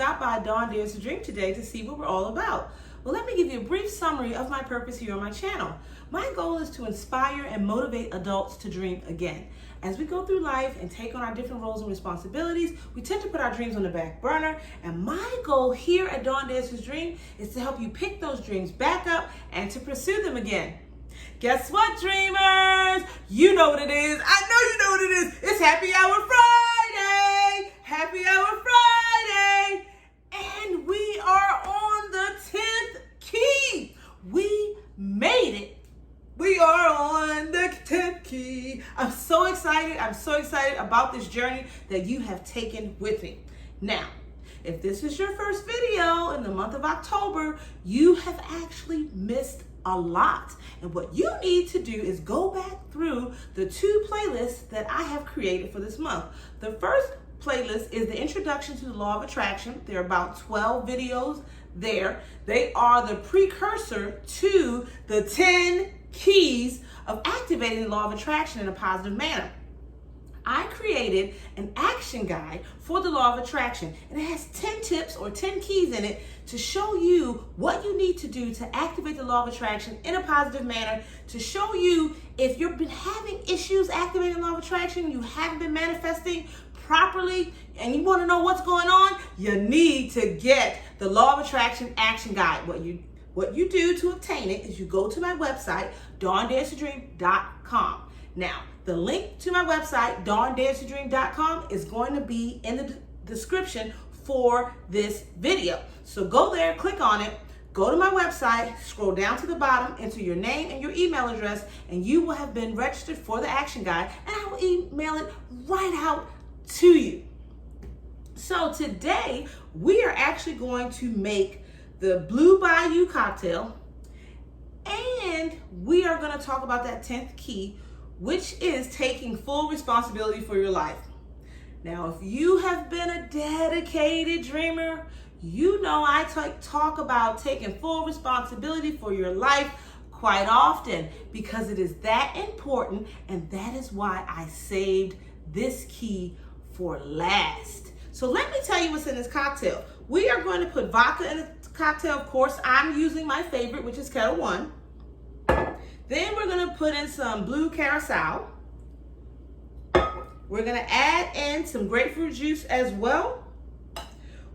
stop by Dawn Dares to Dream today to see what we're all about. Well, let me give you a brief summary of my purpose here on my channel. My goal is to inspire and motivate adults to dream again. As we go through life and take on our different roles and responsibilities, we tend to put our dreams on the back burner. And my goal here at Dawn Dares to Dream is to help you pick those dreams back up and to pursue them again. Guess what, dreamers? You know what it is. I know you know what it is. It's Happy Hour Friday. Happy Hour Friday. And we are on the 10th key. We made it. We are on the 10th key. I'm so excited. I'm so excited about this journey that you have taken with me. Now, if this is your first video in the month of October, you have actually missed a lot. And what you need to do is go back through the 2 playlists that I have created for this month. The first playlist is the Introduction to the Law of Attraction. There are about 12 videos there. They are the precursor to the 10 keys of activating the law of attraction in a positive manner. I created an action guide for the law of attraction, and it has 10 tips or 10 keys in it to show you what you need to do to activate the law of attraction in a positive manner, to show you if you've been having issues activating the law of attraction, you haven't been manifesting properly, and you want to know what's going on, you need to get the law of attraction action guide. What you do to obtain it is you go to my website, dawndaretodream.com. Now, the link to my website, dawndaretodream.com, is going to be in the description for this video. So go there, click on it, go to my website, scroll down to the bottom, enter your name and your email address, and you will have been registered for the action guide, and I will email it right out to you. So today, we are actually going to make the Blue Bayou cocktail, and we are going to talk about that 10th key, which is taking full responsibility for your life. Now, if you have been a dedicated dreamer, you know I talk about taking full responsibility for your life quite often because it is that important, and that is why I saved this key for last. So let me tell you what's in this cocktail. We are going to put vodka in the cocktail. Of course, I'm using my favorite, which is Ketel One. Then we're going to put in some blue curacao. We're going to add in some grapefruit juice as well.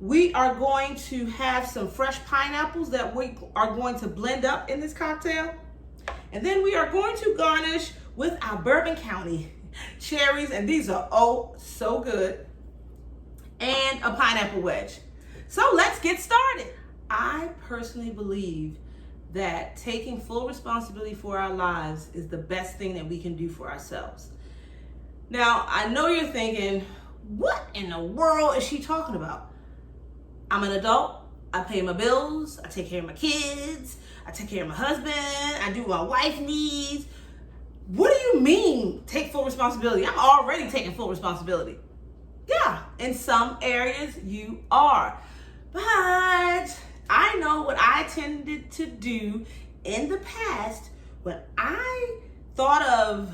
We are going to have some fresh pineapples that we are going to blend up in this cocktail. And then we are going to garnish with our Bourbon County cherries, and these are oh so good, and a pineapple wedge. So let's get started. I personally believe that taking full responsibility for our lives is the best thing that we can do for ourselves. Now, I know you're thinking, what in the world is she talking about? I'm an adult. I pay my bills. I take care of my kids. I take care of my husband. I do what my wife needs. What do you mean take full responsibility? I'm already taking full responsibility. Yeah, in some areas you are. But I know what I tended to do in the past when I thought of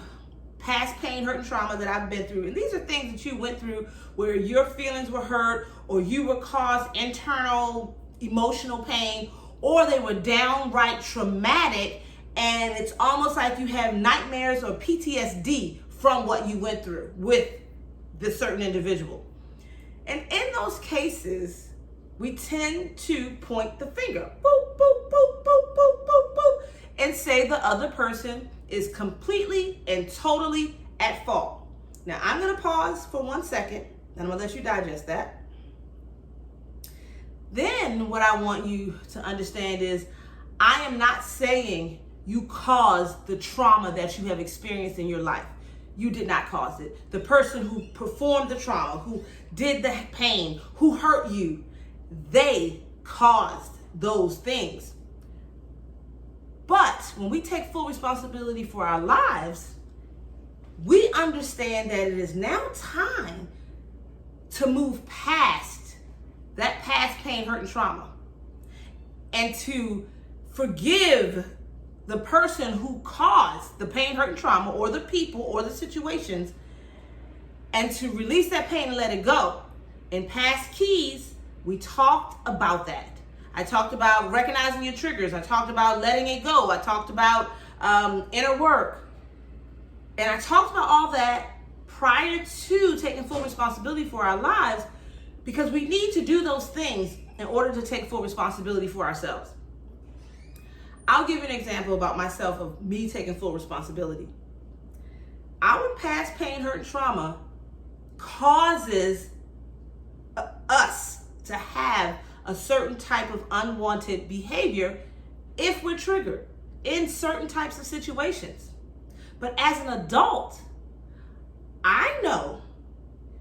past pain, hurt, and trauma that I've been through. And these are things that you went through where your feelings were hurt, or you were caused internal emotional pain, or they were downright traumatic, and it's almost like you have nightmares or PTSD from what you went through with this certain individual. And in those cases, we tend to point the finger, boop, boop, boop, boop, boop, boop, boop, and say the other person is completely and totally at fault. Now, I'm going to pause for 1 second, and I'm going to let you digest that. Then what I want you to understand is I am not saying you caused the trauma that you have experienced in your life. You did not cause it. The person who performed the trauma, who did the pain, who hurt you, they caused those things. But when we take full responsibility for our lives, we understand that it is now time to move past that past pain, hurt, and trauma, and to forgive the person who caused the pain, hurt, and trauma, or the people, or the situations, and to release that pain and let it go. In past keys, We talked about that. I talked about recognizing your triggers. I talked about letting it go. I talked about inner work. And I talked about all that prior to taking full responsibility for our lives, because we need to do those things in order to take full responsibility for ourselves. I'll give you an example about myself of me taking full responsibility. Our past pain, hurt, and trauma causes us to have a certain type of unwanted behavior if we're triggered in certain types of situations. But as an adult, I know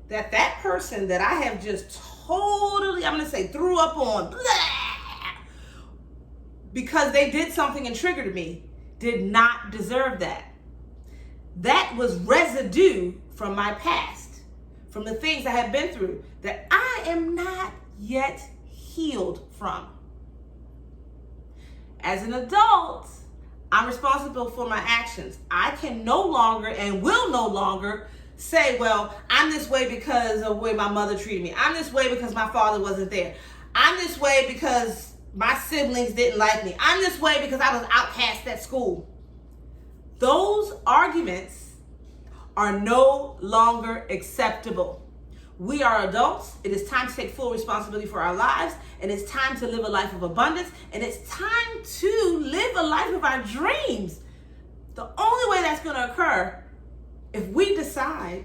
that that person that I have just totally, I'm going to say, threw up on, blah, because they did something and triggered me, did not deserve that. That was residue from my past, from the things I have been through that I am not yet healed from. As an adult, I'm responsible for my actions. I can no longer and will no longer say, well, I'm this way because of the way my mother treated me. I'm this way because my father wasn't there. I'm this way because my siblings didn't like me. I'm this way because I was outcast at school. Those arguments are no longer acceptable. We are adults. It is time to take full responsibility for our lives, and it's time to live a life of abundance, and it's time to live a life of our dreams. The only way that's going to occur if we decide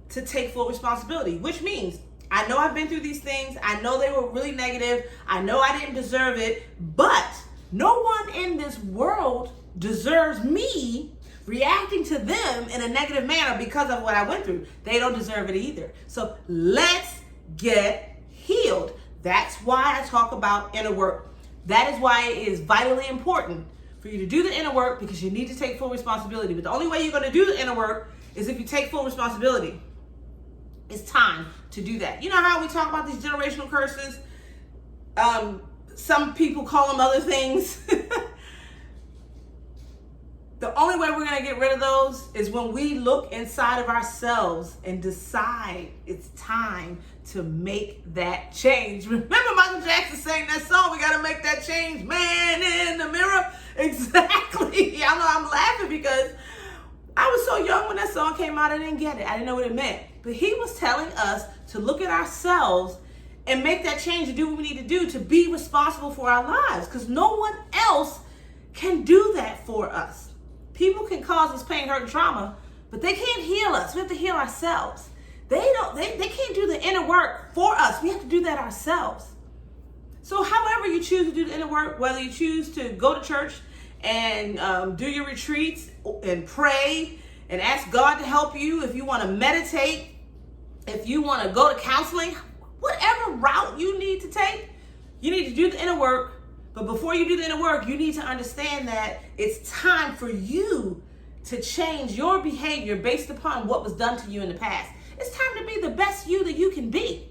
to take full responsibility, which means I know I've been through these things. I know they were really negative. I know I didn't deserve it, but no one in this world deserves me reacting to them in a negative manner because of what I went through. They don't deserve it either. So let's get healed. That's why I talk about inner work. That is why it is vitally important for you to do the inner work, because you need to take full responsibility. But the only way you're going to do the inner work is if you take full responsibility. It's time to do that. You know how we talk about these generational curses? Some people call them other things. The only way we're going to get rid of those is when we look inside of ourselves and decide it's time to make that change. Remember Michael Jackson sang that song, "We got to make that change, man in the mirror"? Exactly. I know I'm laughing because I was so young when that song came out. I didn't get it. I didn't know what it meant. But he was telling us to look at ourselves and make that change and do what we need to do to be responsible for our lives, because no one else can do that for us. People can cause us pain, hurt, and trauma, but they can't heal us. We have to heal ourselves. They can't do the inner work for us. We have to do that ourselves. So however you choose to do the inner work, whether you choose to go to church and do your retreats and pray and ask God to help you, if you want to meditate, if you want to go to counseling, whatever route you need to take, you need to do the inner work. But before you do the inner work, you need to understand that it's time for you to change your behavior based upon what was done to you in the past. It's time to be the best you that you can be.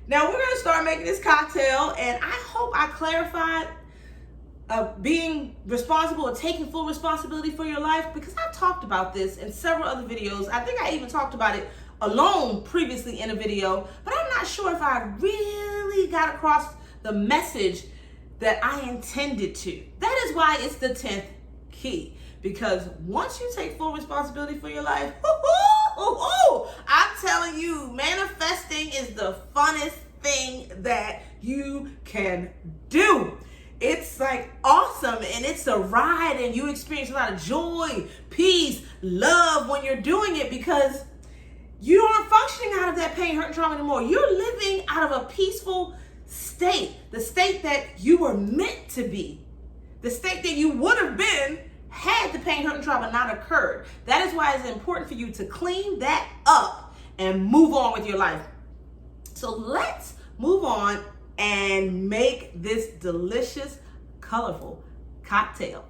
Now we're going to start making this cocktail, and I hope I clarified being responsible or taking full responsibility for your life, because I've talked about this in several other videos. I think I even talked about it alone previously in a video, but I'm not sure if I really got across the message that I intended to. That is why it's the 10th key, because once you take full responsibility for your life, I'm telling you, manifesting is the funnest thing that you can do. It's like awesome, and it's a ride, and you experience a lot of joy, peace, love when you're doing it, because you aren't functioning out of that pain, hurt, and trauma anymore. You're living out of a peaceful state, the state that you were meant to be, the state that you would have been had the pain, hurt, and trauma not occurred. That is why it's important for you to clean that up and move on with your life. So let's move on and make this delicious, colorful cocktail.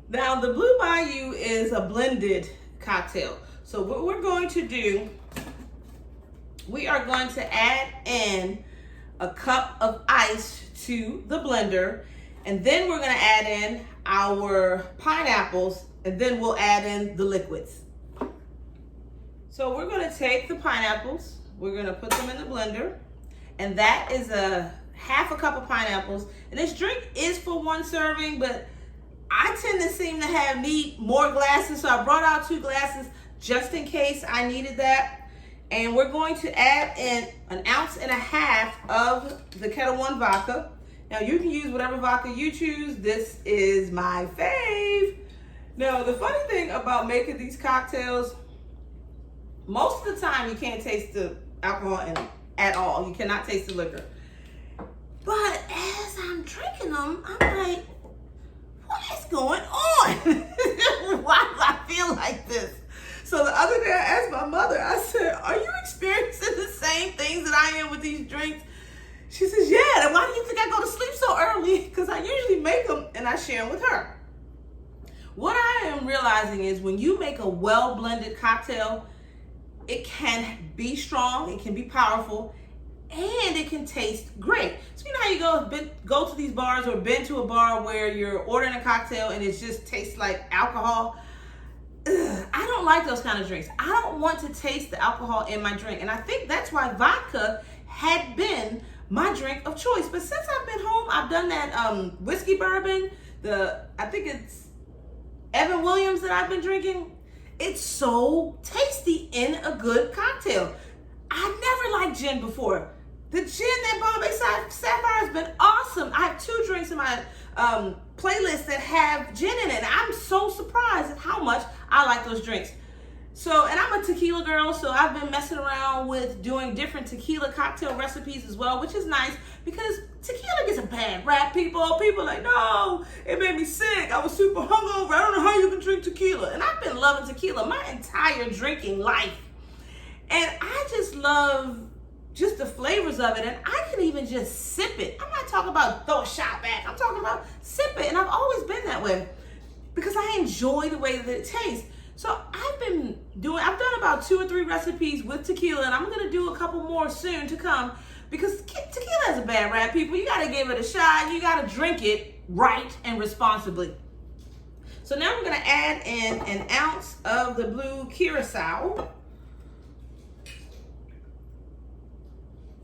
Now, the Blue Bayou is a blended cocktail. So what we're going to do, we are going to add in a cup of ice to the blender, and then we're going to add in our pineapples, and then we'll add in the liquids. So we're going to take the pineapples, we're going to put them in the blender, And that is a half a cup of pineapples. And this drink is for one serving, but I tend to seem to need more glasses, so I brought out 2 glasses just in case I needed that. And we're going to add in 1.5 ounces of the Ketel One vodka. Now you can use whatever vodka you choose. This is my fave. Now the funny thing about making these cocktails, most of the time you can't taste the alcohol in it at all. You cannot taste the liquor. But as I'm drinking them, I'm like, what is going on? Why do I feel like this? So the other day I asked my mother, I said, are you experiencing the same things that I am with these drinks? She says, yeah, then why do you think I go to sleep so early? Because I usually make them and I share them with her. What I am realizing is when you make a well-blended cocktail, it can be strong, it can be powerful, and it can taste great. So you know how you go to these bars or been to a bar where you're ordering a cocktail and it just tastes like alcohol? Ugh, I don't like those kind of drinks. I don't want to taste the alcohol in my drink. And I think that's why vodka had been my drink of choice. But since I've been home, I've done that whiskey bourbon. I think it's Evan Williams that I've been drinking. It's so tasty in a good cocktail. I never liked gin before. The gin that Bombay Sapphire has been awesome. I have 2 drinks in my playlist that have gin in it. And I'm so surprised at how much I like those drinks. So, and I'm a tequila girl, so I've been messing around with doing different tequila cocktail recipes as well, which is nice because tequila gets a bad rap, people. People are like, no, it made me sick. I was super hungover. I don't know how you can drink tequila. And I've been loving tequila my entire drinking life. And I just love just the flavors of it. And I can even just sip it. I'm not talking about throw a shot back. I'm talking about sip it. And I've always been that way because I enjoy the way that it tastes. So I've done about 2 or 3 recipes with tequila, and I'm gonna do a couple more soon to come because tequila has a bad rap, people. You gotta give it a shot. You gotta drink it right and responsibly. So now we're gonna add in 1 ounce of the blue curacao.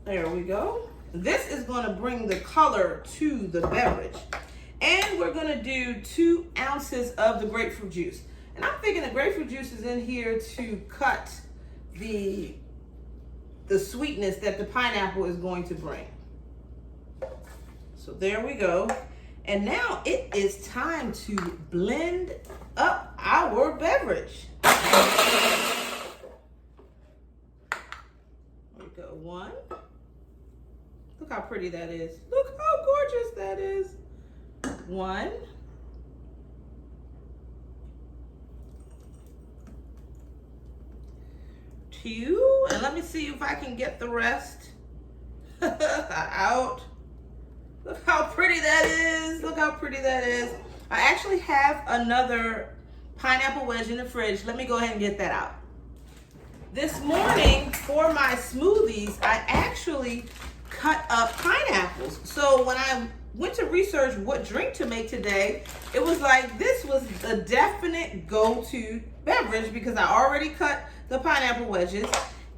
There we go. This is gonna bring the color to the beverage. And we're gonna do 2 ounces of the grapefruit juice. And I'm thinking the grapefruit juice is in here to cut the sweetness that the pineapple is going to bring. So there we go. And now it is time to blend up our beverage. There we go. 1. Look how pretty that is. Look how gorgeous that is. 1. 2, and let me see if I can get the rest out. Look how pretty that is. Look how pretty that is. I actually have another pineapple wedge in the fridge. Let me go ahead and get that out. This morning for my smoothies, I actually cut up pineapples. So when I went to research what drink to make today, it was like this was a definite go-to beverage because I already cut the pineapple wedges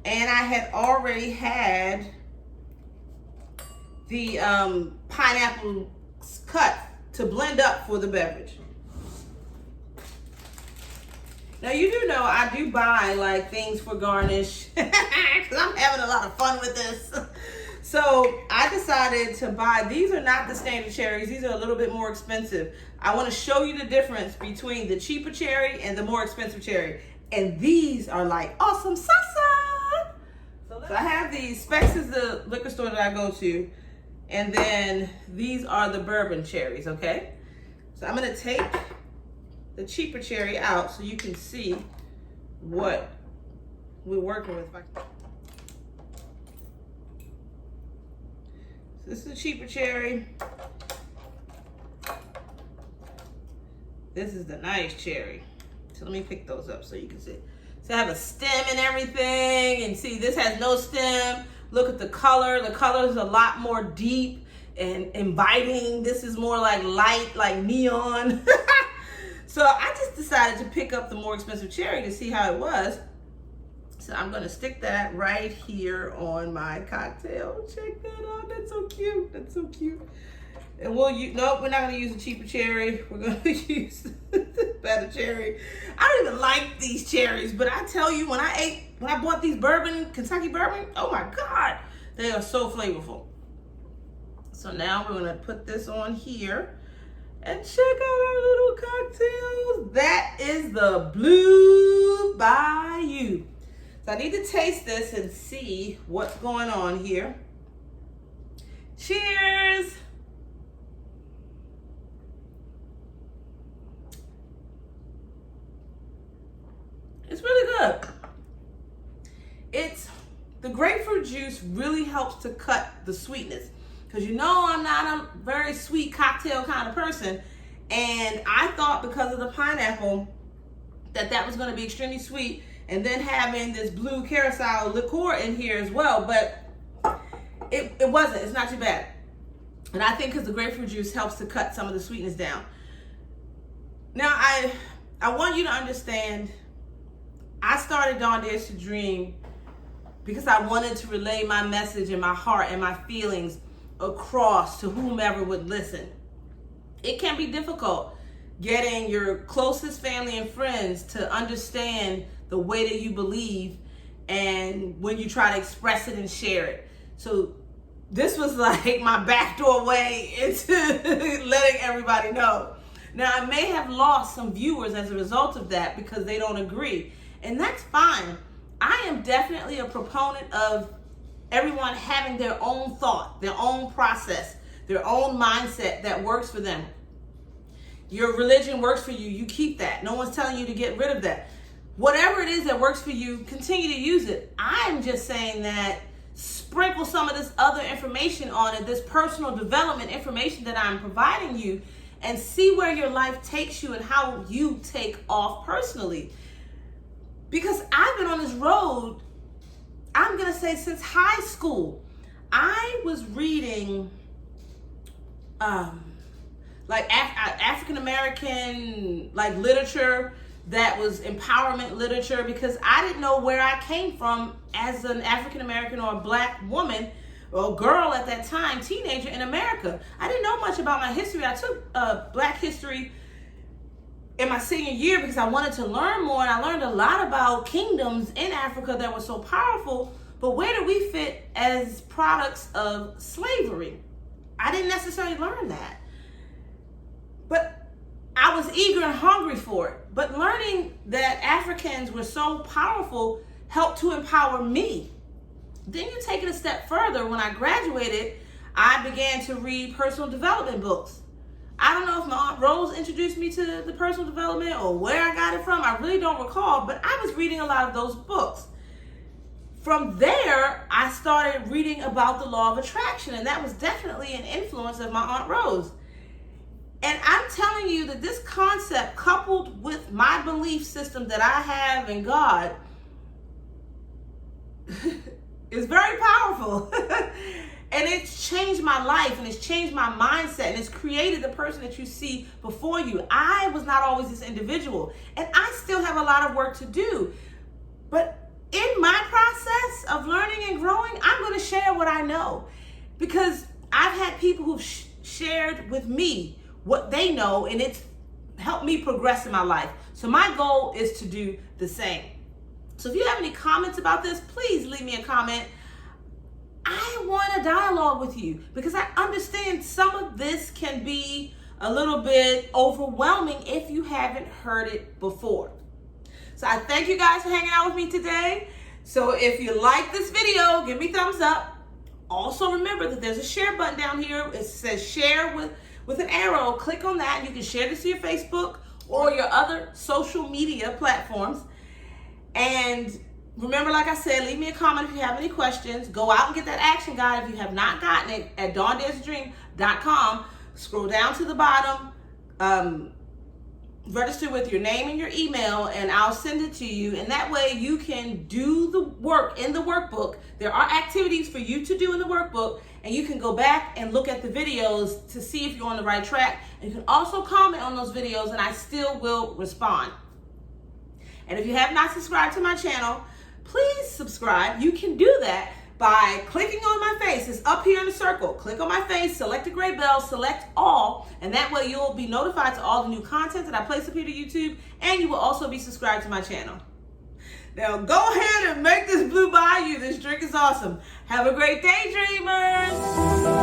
and I had already had the pineapple cut to blend up for the beverage. Now you do know I do buy like things for garnish because I'm having a lot of fun with this. So I decided to buy, these are not the standard cherries, these are a little bit more expensive. I want to show you the difference between the cheaper cherry and the more expensive cherry. And these are like awesome salsa. So I have these, Specs is the liquor store that I go to. And then these are the bourbon cherries, okay? So I'm gonna take the cheaper cherry out so you can see what we're working with. So this is the cheaper cherry. This is the nice cherry. So let me pick those up so you can see. So I have a stem and everything, and see this has no stem. Look at the color. The color is a lot more deep and inviting. This is more like light, like neon. So I just decided to pick up the more expensive cherry to see how it was. So I'm gonna stick that right here on my cocktail. Check that out, that's so cute, that's so cute. And we'll use, nope, we're not gonna use a cheaper cherry. We're gonna use better cherry. I don't even like these cherries, but I tell you, when I bought these Kentucky bourbon, oh my God, they are so flavorful. So now we're gonna put this on here and check out our little cocktails. That is the Blue Bayou. So I need to taste this and see what's going on here. Cheers. It's really good. The grapefruit juice really helps to cut the sweetness. Because you know I'm not a very sweet cocktail kind of person. And I thought because of the pineapple that was going to be extremely sweet. And then having this blue curacao liqueur in here as well. But it wasn't. It's not too bad. And I think because the grapefruit juice helps to cut some of the sweetness down. Now, I want you to understand, I started Dawn Dares to Dream because I wanted to relay my message and my heart and my feelings across to whomever would listen. It can be difficult getting your closest family and friends to understand the way that you believe and when you try to express it and share it. So this was like my backdoor way into letting everybody know. Now, I may have lost some viewers as a result of that because they don't agree, and that's fine. I am definitely a proponent of everyone having their own thought, their own process, their own mindset that works for them. Your religion works for you, you keep that. No one's telling you to get rid of that. Whatever it is that works for you, continue to use it. I'm just saying that sprinkle some of this other information on it, this personal development information that I'm providing you, and see where your life takes you and how you take off personally. Because I've been on this road, I'm going to say since high school. I was reading like African American like literature that was empowerment literature, because I didn't know where I came from as an African American or a black woman or girl at that time, teenager in America. I didn't know much about my history. I took black history in my senior year because I wanted to learn more, and I learned a lot about kingdoms in Africa that were so powerful. But where do we fit as products of slavery? I didn't necessarily learn that. But I was eager and hungry for it. But learning that Africans were so powerful helped to empower me. Then you take it a step further. When I graduated, I began to read personal development books. I don't know if my Aunt Rose introduced me to the personal development or where I got it from. I really don't recall, but I was reading a lot of those books. From there, I started reading about the law of attraction, and that was definitely an influence of my Aunt Rose. And I'm telling you that this concept, coupled with my belief system that I have in God, is very powerful. And it's changed my life, and it's changed my mindset, and it's created the person that you see before you. I was not always this individual, and I still have a lot of work to do. But in my process of learning and growing, I'm going to share what I know, because I've had people who've shared with me what they know, and it's helped me progress in my life. So my goal is to do the same. So if you have any comments about this, please leave me a comment. I want a dialogue with you because I understand some of this can be a little bit overwhelming if you haven't heard it before. So I thank you guys for hanging out with me today. So if you like this video, give me thumbs up. Also remember that there's a share button down here. It says share with an arrow. Click on that and you can share this to your Facebook or your other social media platforms. And remember, like I said, leave me a comment if you have any questions. Go out and get that action guide if you have not gotten it at DawnDaresToDream.com. Scroll down to the bottom, register with your name and your email, and I'll send it to you. And that way you can do the work in the workbook. There are activities for you to do in the workbook, and you can go back and look at the videos to see if you're on the right track. And you can also comment on those videos, and I still will respond. And if you have not subscribed to my channel, please subscribe. You can do that by clicking on my face. It's up here in the circle. Click on my face, select the gray bell, select all, and that way you'll be notified to all the new content that I place up here to YouTube, and you will also be subscribed to my channel. Now go ahead and make this Blue Bayou. This drink is awesome. Have a great day, dreamers.